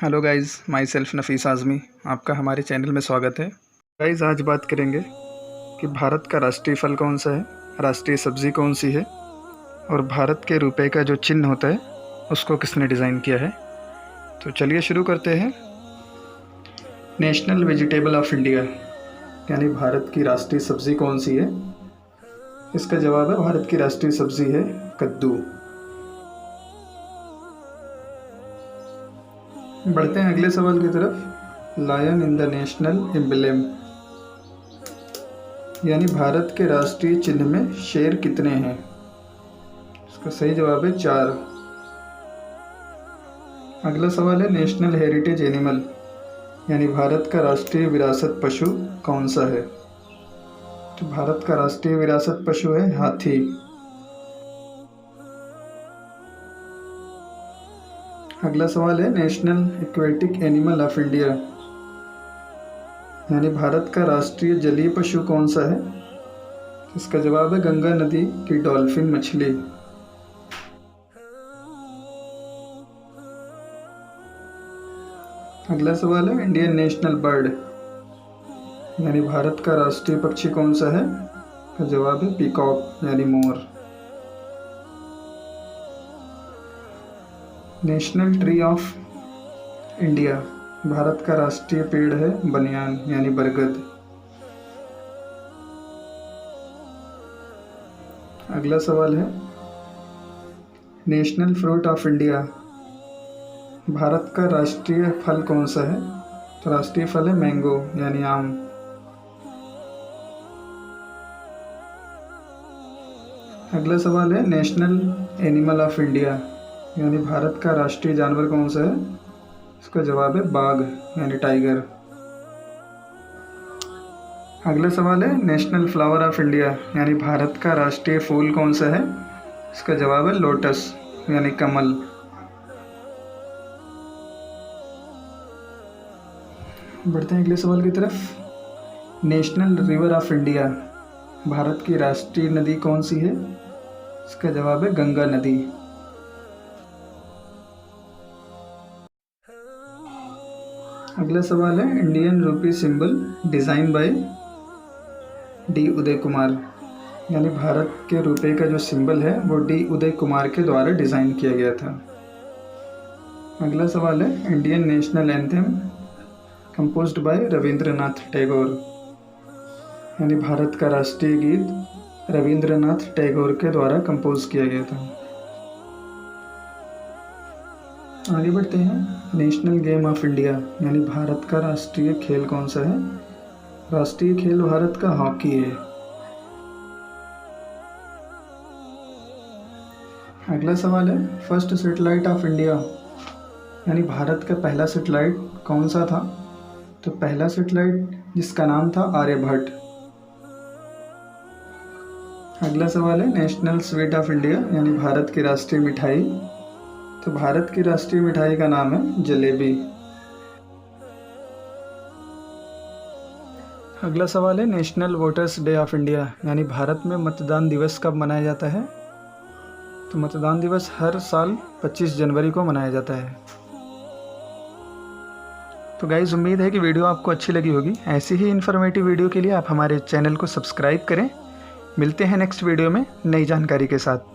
Hello guys, myself Nafees Azmi, आपका हमारे channel में स्वागत है। गाइज़, आज बात करेंगे कि भारत का राष्ट्रीय फल कौन सा है, राष्ट्रीय सब्ज़ी कौन सी है और भारत के रुपए का जो चिन्ह होता है उसको किसने डिज़ाइन किया है। तो चलिए शुरू करते हैं। नेशनल वेजिटेबल ऑफ इंडिया यानी भारत की राष्ट्रीय सब्ज़ी कौन सी है। इसका जवाब है भारत की राष्ट्रीय सब्ज़ी है कद्दू। बढ़ते हैं अगले सवाल की तरफ। Lion in the national emblem यानी भारत के राष्ट्रीय चिन्ह में शेर कितने हैं। इसका सही जवाब है 4। अगला सवाल है नेशनल हेरिटेज एनिमल यानी भारत का राष्ट्रीय विरासत पशु कौन सा है। तो भारत का राष्ट्रीय विरासत पशु है हाथी। अगला सवाल है national aquatic animal of India यानी भारत का राष्ट्रीय जलीय पशु कौन सा है। इसका जवाब है गंगा नदी की डॉल्फिन मछली। अगला सवाल है इंडियन नेशनल बर्ड यानी भारत का राष्ट्रीय पक्षी कौन सा है। इसका जवाब है पीकॉक यानी मोर। National tree of India Bharat का राष्ट्रीय पेड़ है बनियान यानी बरगद। अगला सवाल है national fruit of India Bharat का राष्ट्रीय फल कौन सा है। तो राष्ट्रीय फल है मैंगो यानी आम। अगला सवाल है नेशनल एनिमल ऑफ इंडिया यानी भारत का राष्ट्रीय जानवर कौन सा है। इसका जवाब है बाघ यानी टाइगर। अगला सवाल है नेशनल फ्लावर ऑफ इंडिया यानी भारत का राष्ट्रीय फूल कौन सा है। इसका जवाब है लोटस यानी कमल। बढ़ते हैं अगले सवाल की तरफ। National river of India Bharat की राष्ट्रीय नदी कौन सी है। इसका जवाब है गंगा नदी। अगला सवाल है Indian rupee symbol design by D Uday Kumar यानी भारत के रुपए का जो सिंबल है वो डी उदय कुमार के द्वारा डिज़ाइन किया गया था। अगला सवाल है Indian national anthem composed bye Rabindranath Tagore यानी भारत का राष्ट्रीय गीत रविंद्रनाथ टैगोर के द्वारा कंपोज किया गया था। आगे बढ़ते हैं नेशनल गेम ऑफ इंडिया यानी भारत का राष्ट्रीय खेल कौन सा है। राष्ट्रीय खेल भारत का हॉकी है। अगला सवाल है फर्स्ट सैटेलाइट ऑफ इंडिया यानी भारत का पहला सैटेलाइट कौन सा था। तो पहला सैटेलाइट जिसका नाम था आर्यभट्ट। अगला सवाल है नेशनल स्वीट ऑफ इंडिया यानी भारत की राष्ट्रीय मिठाई। तो भारत की राष्ट्रीय मिठाई का नाम है जलेबी। अगला सवाल है national voters day of India यानी भारत में मतदान दिवस कब मनाया जाता है। तो मतदान दिवस हर साल 25 जनवरी को मनाया जाता है। तो गाइस, उम्मीद है कि वीडियो आपको अच्छी लगी होगी। ऐसी ही इन्फॉर्मेटिव वीडियो के लिए आप हमारे चैनल को सब्सक्राइब करें। मिलते हैं नेक्स्ट वीडियो में नई जानकारी के साथ।